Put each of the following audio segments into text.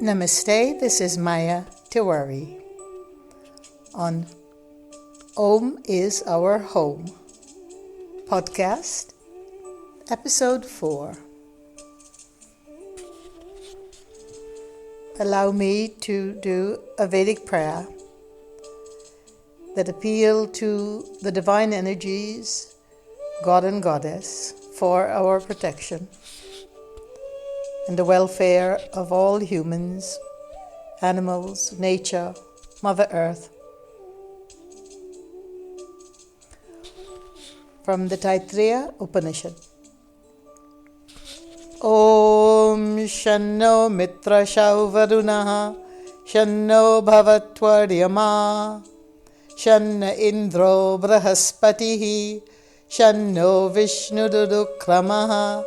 Namaste, this is Maya Tiwari on Om is Our Home podcast, episode 4. Allow me to do a Vedic prayer that appeal to the divine energies, God and Goddess, for our protection and the welfare of all humans, animals, nature, Mother Earth. From the Taittiriya Upanishad. Om Shanno Mitra Shauvarunaha Shanno Bhavatvaryama Shanna Indro Brahaspatihi Shanno Vishnududukramaha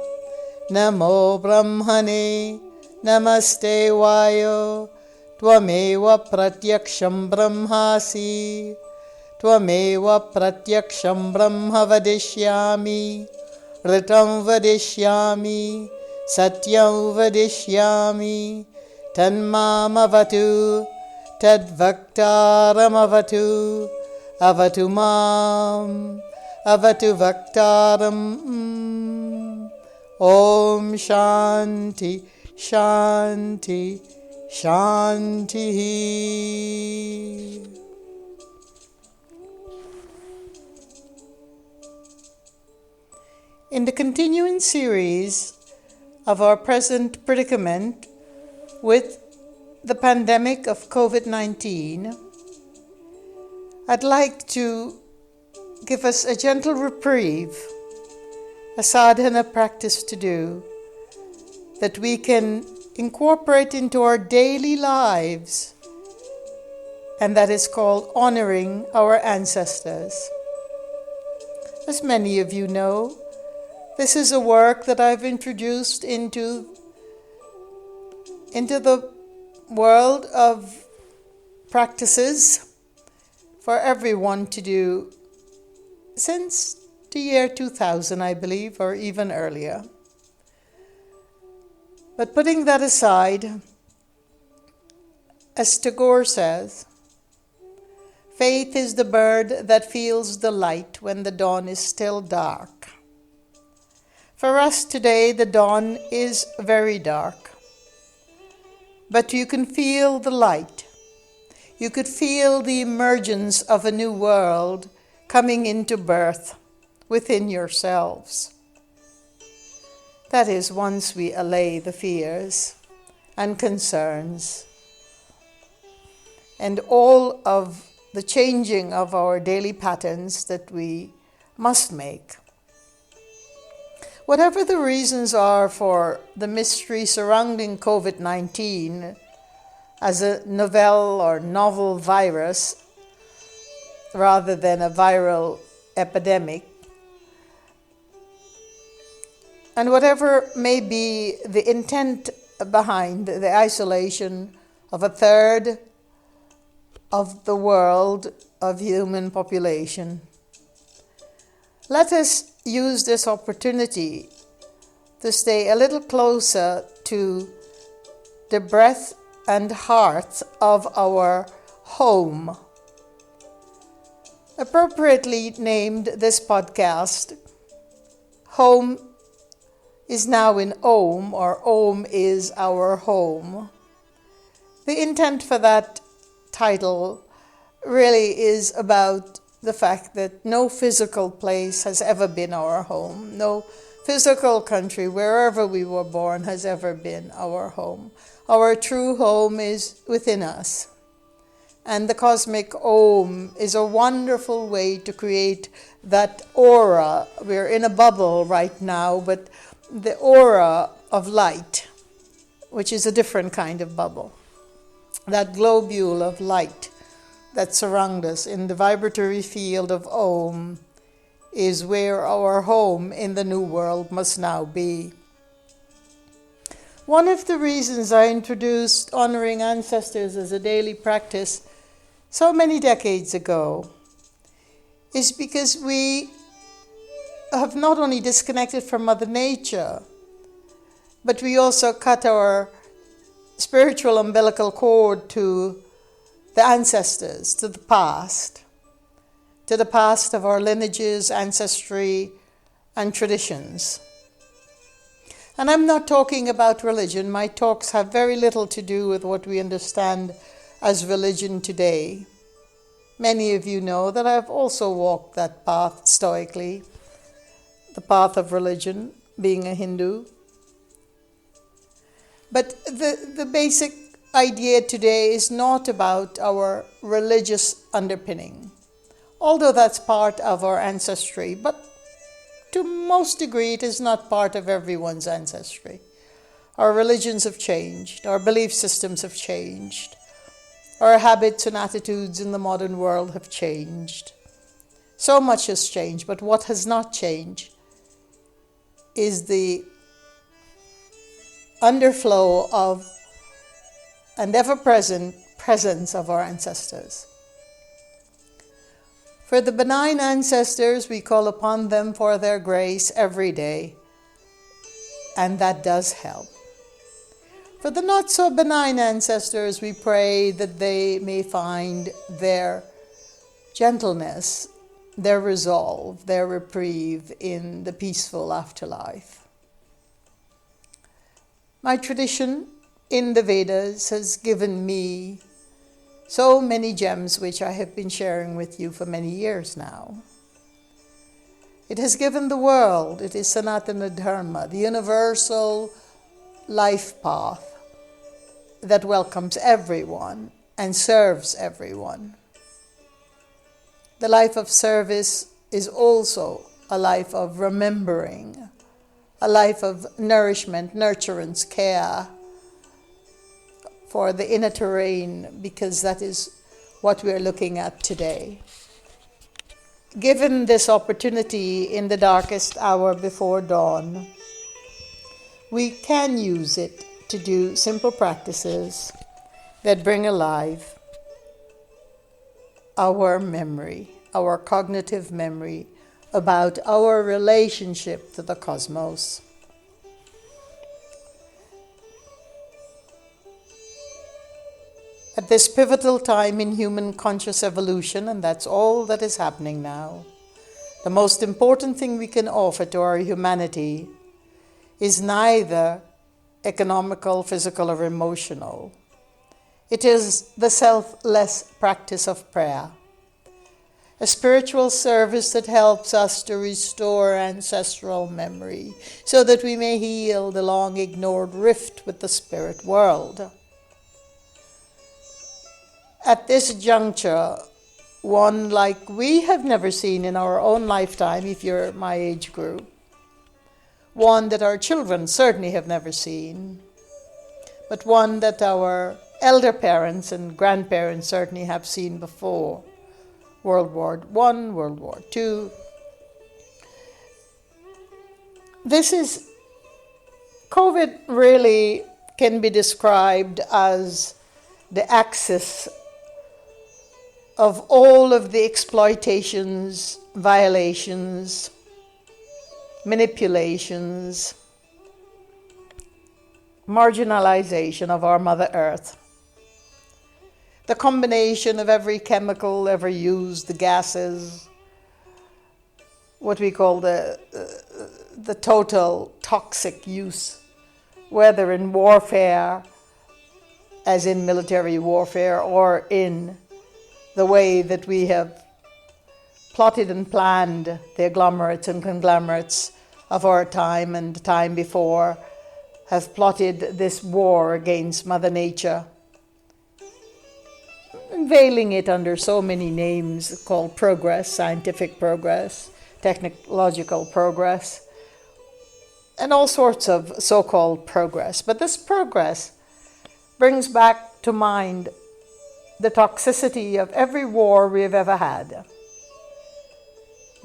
Namo Brahmane Namaste Vayo Tvameva Pratyaksham Brahmasi Tvameva Pratyaksham Brahma Vadishyami Ritam Vadishyami Satyam Vadishyami Tanmamavatu Tadvaktaram Avatu Avatu Mam Avatu Vaktaram Om Shanti Shanti Shanti. In the continuing series of our present predicament with the pandemic of COVID-19, I'd like to give us a gentle reprieve, a sadhana practice to do that we can incorporate into our daily lives, and that is called honoring our ancestors. As many of you know, this is a work that I've introduced into the world of practices for everyone to do since the year 2000, I believe, or even earlier. But putting that aside, as Tagore says, faith is the bird that feels the light when the dawn is still dark. For us today, the dawn is very dark, but you can feel the light. You could feel the emergence of a new world coming into birth within yourselves. That is, once we allay the fears and concerns and all of the changing of our daily patterns that we must make. Whatever the reasons are for the mystery surrounding COVID-19 as a novel virus rather than a viral epidemic, and whatever may be the intent behind the isolation of a third of the world of human population, let us use this opportunity to stay a little closer to the breath and heart of our home. Appropriately named this podcast, Home is now in Om, or Om is Our Home. The intent for that title really is about the fact that no physical place has ever been our home. No physical country, wherever we were born, has ever been our home. Our true home is within us. And the cosmic Om is a wonderful way to create that aura. We're in a bubble right now, but the aura of light, which is a different kind of bubble. That globule of light that surrounds us in the vibratory field of Om is where our home in the new world must now be. One of the reasons I introduced honoring ancestors as a daily practice so many decades ago is because we have not only disconnected from Mother Nature, but we also cut our spiritual umbilical cord to the ancestors, to the past of our lineages, ancestry, and traditions. And I'm not talking about religion. My talks have very little to do with what we understand as religion today. Many of you know that I've also walked that path stoically, the path of religion, being a Hindu. But the basic idea today is not about our religious underpinning, although that's part of our ancestry, but to most degree it is not part of everyone's ancestry. Our religions have changed, our belief systems have changed, our habits and attitudes in the modern world have changed. So much has changed, but what has not changed is the underflow of and ever-present presence of our ancestors. For the benign ancestors, we call upon them for their grace every day, and that does help. For the not so benign ancestors, we pray that they may find their gentleness, their resolve, their reprieve in the peaceful afterlife. My tradition in the Vedas has given me so many gems which I have been sharing with you for many years now. It has given the world, it is Sanatana Dharma, the universal life path that welcomes everyone and serves everyone. The life of service is also a life of remembering, a life of nourishment, nurturance, care for the inner terrain, because that is what we are looking at today. Given this opportunity in the darkest hour before dawn, we can use it to do simple practices that bring alive our memory, our cognitive memory about our relationship to the cosmos. At this pivotal time in human conscious evolution, and that's all that is happening now, the most important thing we can offer to our humanity is neither economical, physical, or emotional. It is the selfless practice of prayer, a spiritual service that helps us to restore ancestral memory so that we may heal the long ignored rift with the spirit world. At this juncture, one like we have never seen in our own lifetime, if you're my age group, one that our children certainly have never seen, but one that our elder parents and grandparents certainly have seen before. World War I, World War II. COVID really can be described as the axis of all of the exploitations, violations, manipulations, marginalization of our Mother Earth. The combination of every chemical ever used, the gases, what we call the total toxic use, whether in warfare, as in military warfare, or in the way that we have plotted and planned the agglomerates and conglomerates of our time and the time before have plotted this war against Mother Nature, veiling it under so many names called progress, scientific progress, technological progress, and all sorts of so-called progress. But this progress brings back to mind the toxicity of every war we have ever had,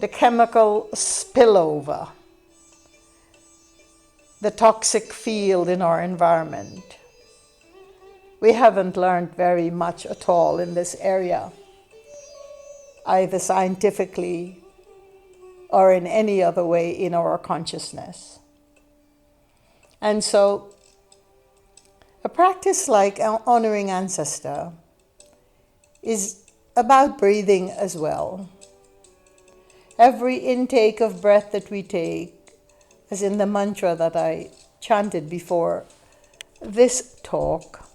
the chemical spillover, the toxic field in our environment. We haven't learned very much at all in this area, either scientifically or in any other way in our consciousness. And so A practice like honoring ancestor is about breathing as well. Every intake of breath that we take, as in the mantra that I chanted before this talk,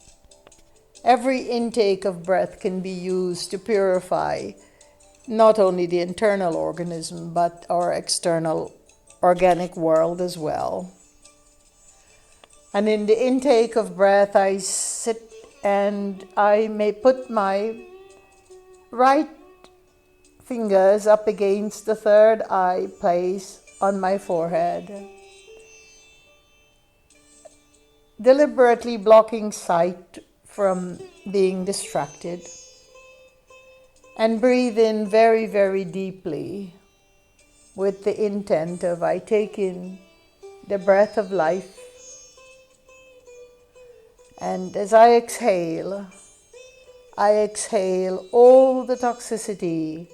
every intake of breath can be used to purify not only the internal organism, but our external organic world as well. And in the intake of breath, I sit and I may put my right fingers up against the third eye place on my forehead, deliberately blocking sight from being distracted, and breathe in very, very deeply with the intent of I take in the breath of life, and as I exhale all the toxicity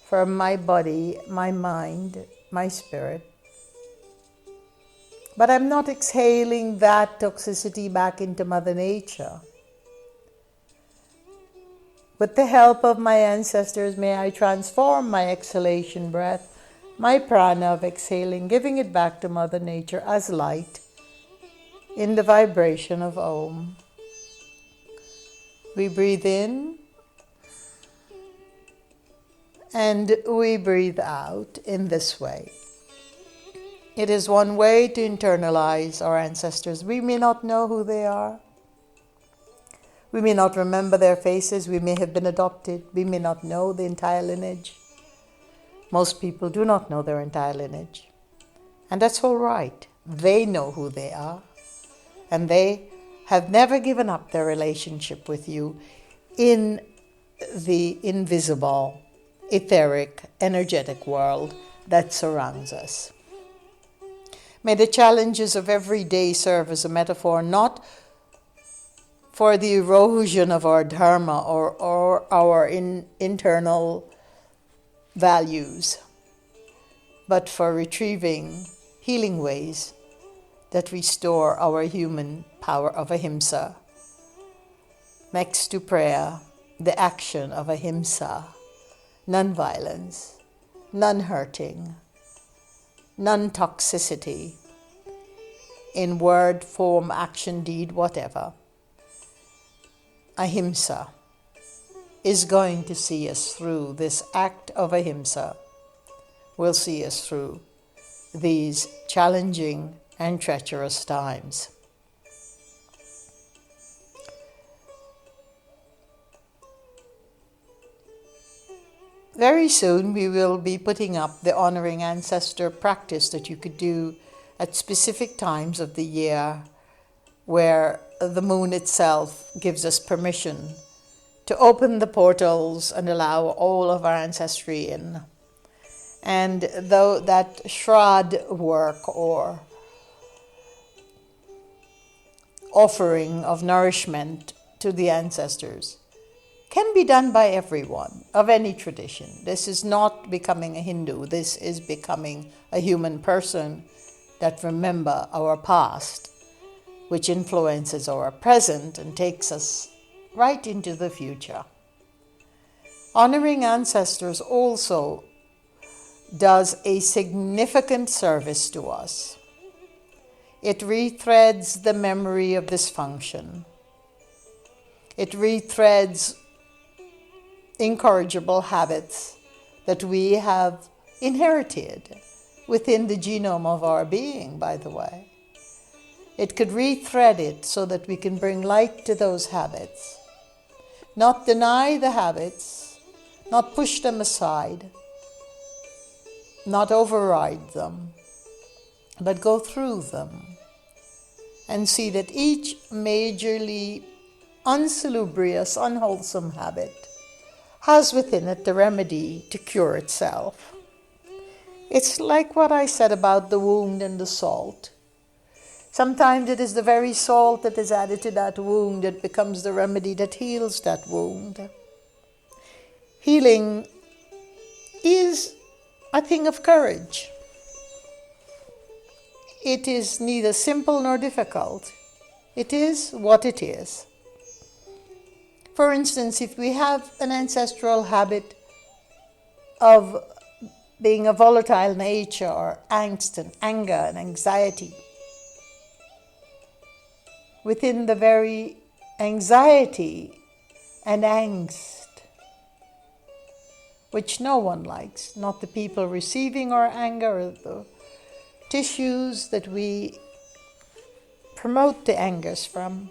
from my body, my mind, my spirit. But I'm not exhaling that toxicity back into Mother Nature. With the help of my ancestors, may I transform my exhalation breath, my prana of exhaling, giving it back to Mother Nature as light in the vibration of Om. We breathe in and we breathe out in this way. It is one way to internalize our ancestors. We may not know who they are. We may not remember their faces. We may have been adopted. We may not know the entire lineage. Most people do not know their entire lineage. And that's all right. They know who they are. And they have never given up their relationship with you in the invisible, etheric, energetic world that surrounds us. May the challenges of every day serve as a metaphor not for the erosion of our dharma or our internal values, but for retrieving healing ways that restore our human power of ahimsa. Next to prayer, the action of ahimsa, non-violence, non-hurting, non-toxicity, in word, form, action, deed, whatever. Ahimsa is going to see us through. This act of ahimsa will see us through these challenging and treacherous times. Very soon we will be putting up the honoring ancestor practice that you could do at specific times of the year where the moon itself gives us permission to open the portals and allow all of our ancestry in. And though that shroud work or offering of nourishment to the ancestors can be done by everyone of any tradition. This is not becoming a Hindu. This is becoming a human person that remember our past, which influences our present and takes us right into the future. Honoring ancestors also does a significant service to us. It rethreads the memory of dysfunction. It rethreads incorrigible habits that we have inherited within the genome of our being, by the way. It could rethread it so that we can bring light to those habits, not deny the habits, not push them aside, not override them, but go through them and see that each majorly unsalubrious, unwholesome habit has within it the remedy to cure itself. It's like what I said about the wound and the salt. Sometimes it is the very salt that is added to that wound that becomes the remedy that heals that wound. Healing is a thing of courage. It is neither simple nor difficult. It is what it is. For instance, if we have an ancestral habit of being a volatile nature, or angst and anger and anxiety, within the very anxiety and angst, which no one likes, not the people receiving our anger, or the tissues that we promote the angers from,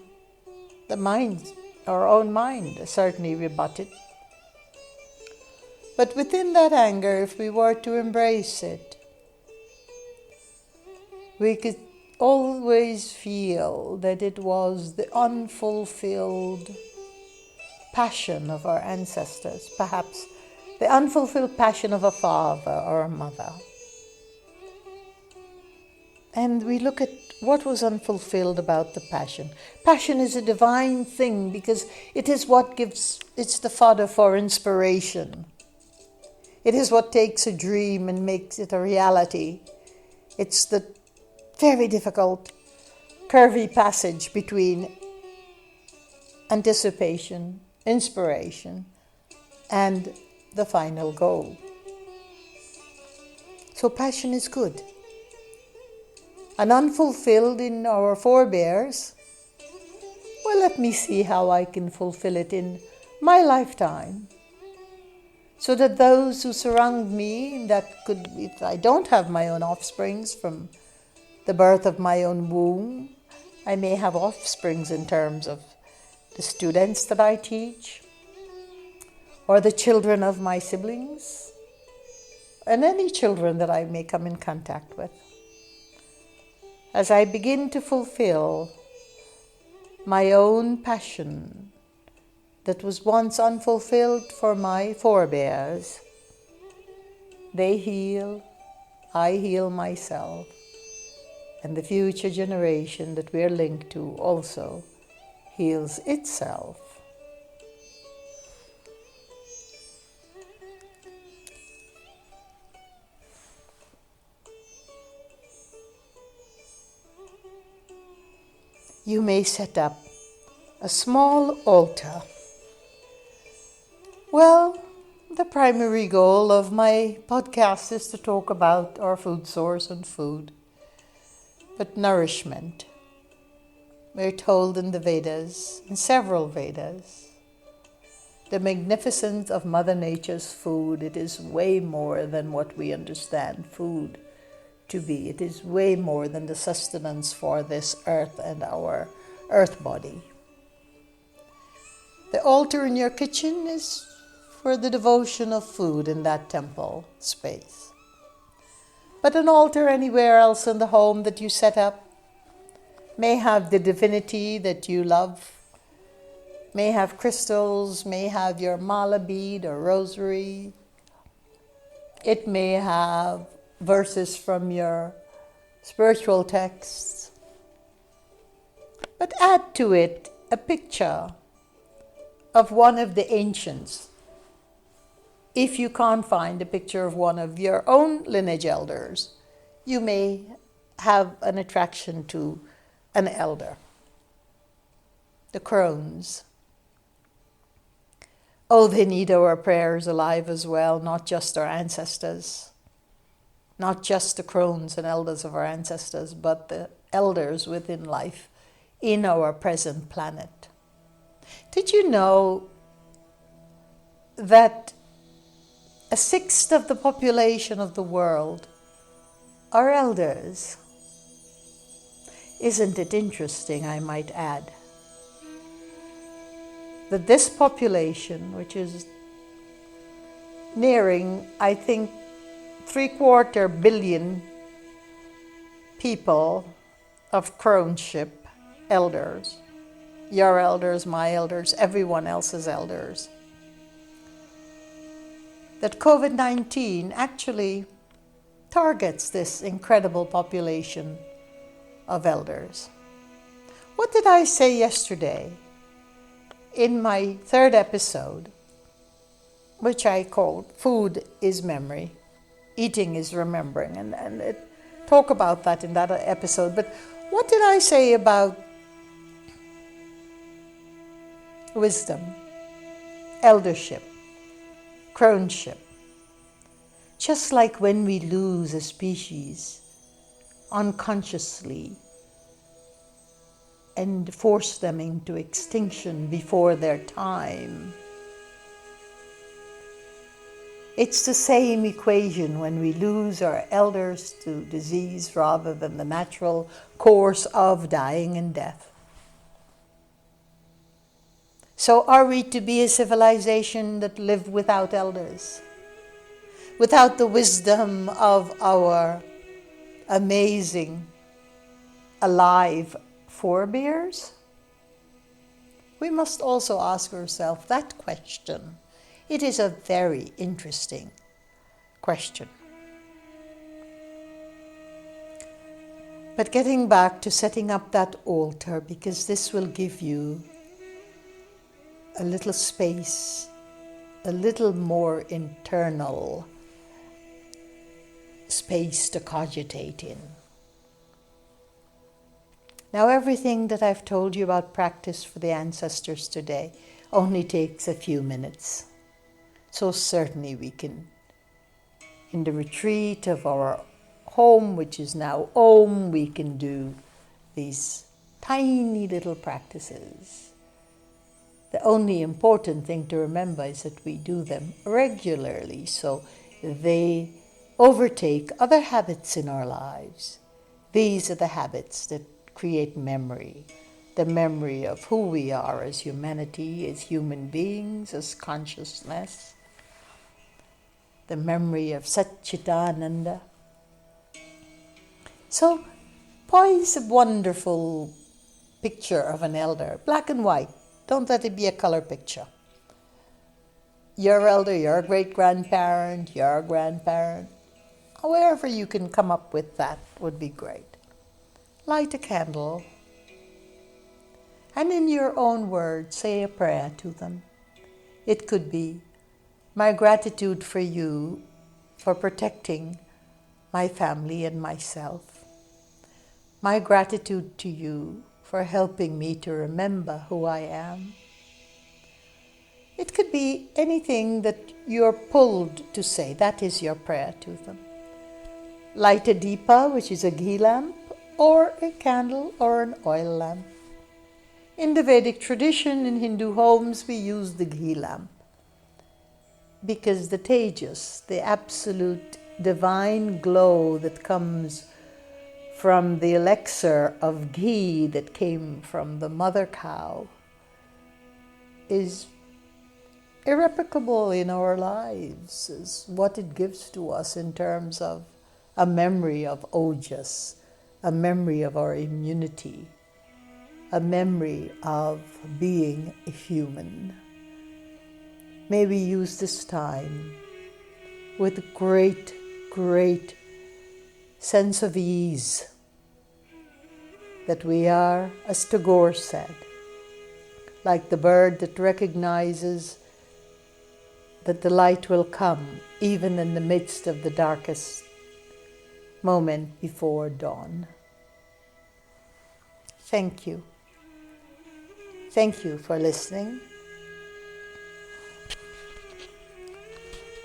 the mind, our own mind, certainly rebut it. But within that anger, if we were to embrace it, we could always feel that it was the unfulfilled passion of our ancestors, perhaps the unfulfilled passion of a father or a mother. And we look at what was unfulfilled about the passion. Passion is a divine thing because it is what gives, it's the fodder for inspiration. It is what takes a dream and makes it a reality. It's the very difficult, curvy passage between anticipation, inspiration, and the final goal. So passion is good. And unfulfilled in our forebears, well, let me see how I can fulfill it in my lifetime. So that those who surround me, that could, if I don't have my own offsprings from the birth of my own womb, I may have offsprings in terms of the students that I teach, or the children of my siblings, and any children that I may come in contact with. As I begin to fulfill my own passion that was once unfulfilled for my forebears, they heal, I heal myself, and the future generation that we're linked to also heals itself. You may set up a small altar. Well, the primary goal of my podcast is to talk about our food source and food, but nourishment. We're told in the Vedas, in several Vedas, the magnificence of Mother Nature's food. It is way more than what we understand food to be. It is way more than the sustenance for this earth and our earth body. The altar in your kitchen is for the devotion of food in that temple space. But an altar anywhere else in the home that you set up may have the divinity that you love, may have crystals, may have your mala bead or rosary. It may have verses from your spiritual texts. But add to it a picture of one of the ancients. If you can't find a picture of one of your own lineage elders, you may have an attraction to an elder. The crones. Oh, they need our prayers alive as well, not just our ancestors. Not just the crones and elders of our ancestors, but the elders within life in our present planet. Did you know that a sixth of the population of the world are elders? Isn't it interesting, I might add, that this population, which is nearing, I think, 750 million people of croneship, elders, your elders, my elders, everyone else's elders, that COVID-19 actually targets this incredible population of elders. What did I say yesterday in my third episode, which I called Food is Memory, Eating is Remembering, and talk about that in that episode. But what did I say about wisdom, eldership, crone-ship. Just like when we lose a species unconsciously and force them into extinction before their time. It's the same equation when we lose our elders to disease rather than the natural course of dying and death. So are we to be a civilization that live without elders? Without the wisdom of our amazing, alive forebears? We must also ask ourselves that question. It is a very interesting question. But getting back to setting up that altar, because this will give you a little space, a little more internal space to cogitate in. Now, everything that I've told you about practice for the ancestors today only takes a few minutes. So certainly we can, in the retreat of our home, which is now Om, we can do these tiny little practices. The only important thing to remember is that we do them regularly, so they overtake other habits in our lives. These are the habits that create memory, the memory of who we are as humanity, as human beings, as consciousness, the memory of Satchitananda. So, poise a wonderful picture of an elder, black and white. Don't let it be a color picture. Your elder, your great-grandparent, your grandparent, however you can come up with that would be great. Light a candle, and in your own words, say a prayer to them. It could be, my gratitude for you for protecting my family and myself. My gratitude to you for helping me to remember who I am. It could be anything that you're pulled to say. That is your prayer to them. Light a deepa, which is a ghee lamp, or a candle or an oil lamp. In the Vedic tradition, in Hindu homes, we use the ghee lamp because the tejas, the absolute divine glow that comes from the elixir of ghee that came from the mother cow, is irreplicable in our lives, is what it gives to us in terms of a memory of ojas, a memory of our immunity, a memory of being a human. May we use this time with great, great sense of ease that we are, as Tagore said, like the bird that recognizes that the light will come even in the midst of the darkest moment before dawn. Thank you. Thank you for listening.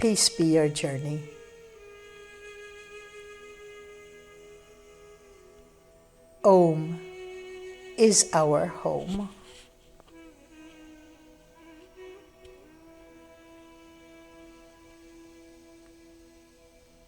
Peace be your journey. Om is our home.